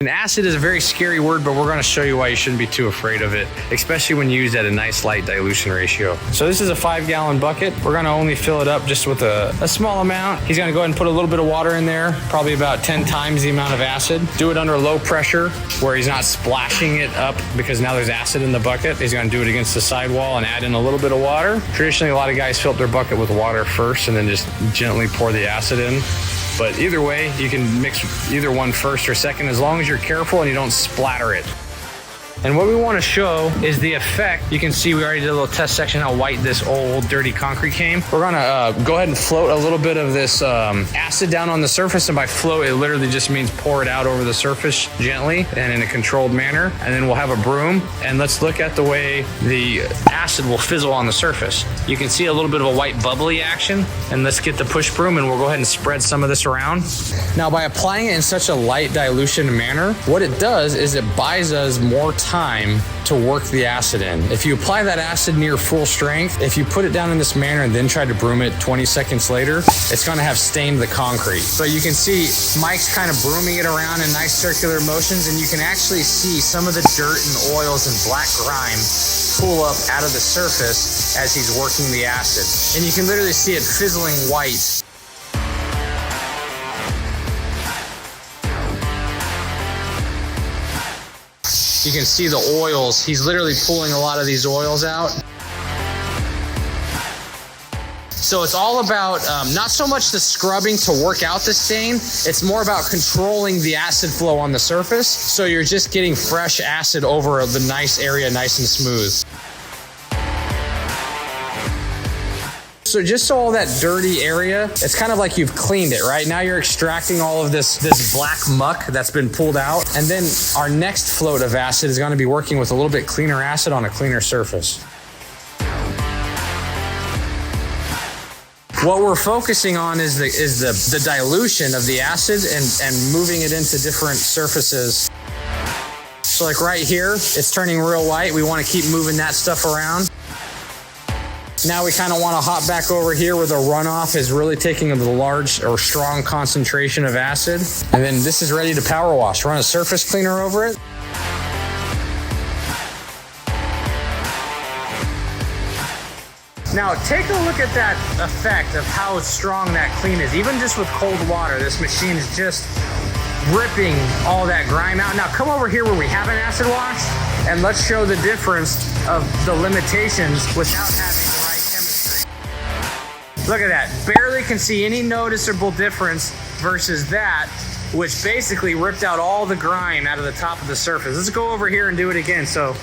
And acid is a very scary word, but we're going to show you why you shouldn't be too afraid of it, especially when used at a nice light dilution ratio. So this is a 5-gallon bucket. We're going to only fill it up just with a small amount. He's going to go ahead and put a little bit of water in there, probably about 10 times the amount of acid. Do it under low pressure where he's not splashing it up because now there's acid in the bucket. He's going to do it against the sidewall and add in a little bit of water. Traditionally, a lot of guys fill up their bucket with water first and then just gently pour the acid in. But either way, you can mix either one first or second as long as you're careful and you don't splatter it. And what we want to show is the effect. You can see we already did a little test section how white this old dirty concrete came. We're gonna go ahead and float a little bit of this acid down on the surface, and by float it literally just means pour it out over the surface gently and in a controlled manner. And then we'll have a broom, and let's look at the way the acid will fizzle on the surface. You can see a little bit of a white bubbly action, and let's get the push broom and we'll go ahead and spread some of this around. Now by applying it in such a light dilution manner, what it does is it buys us more time to work the acid in. If you apply that acid near full strength, if you put it down in this manner and then try to broom it 20 seconds later, it's going to have stained the concrete. But you can see Mike's kind of brooming it around in nice circular motions, and you can actually see some of the dirt and oils and black grime pull up out of the surface as he's working the acid. And you can literally see it fizzling white. You can see the oils. He's literally pulling a lot of these oils out. So it's all about not so much the scrubbing to work out the stain, it's more about controlling the acid flow on the surface. So you're just getting fresh acid over the nice area, nice and smooth. So just so all that dirty area, it's kind of like you've cleaned it, right? Now you're extracting all of this black muck that's been pulled out. And then our next float of acid is going to be working with a little bit cleaner acid on a cleaner surface. What we're focusing on is the dilution of the acid and moving it into different surfaces. So like right here, it's turning real white. We want to keep moving that stuff around. Now we kind of want to hop back over here where the runoff is really taking a large or strong concentration of acid. And then this is ready to power wash. Run a surface cleaner over it. Now take a look at that effect of how strong that clean is. Even just with cold water, this machine is just ripping all that grime out. Now come over here where we have an acid wash and let's show the difference of the limitations without having the right chemistry. Look at that, barely can see any noticeable difference versus that, which basically ripped out all the grime out of the top of the surface. Let's go over here and do it again. So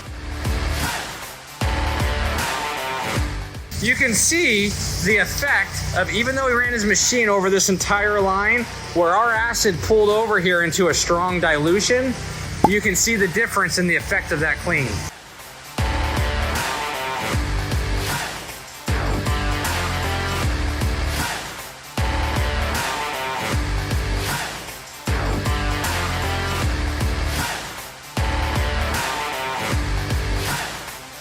you can see the effect of, even though he ran his machine over this entire line, where our acid pulled over here into a strong dilution, you can see the difference in the effect of that clean.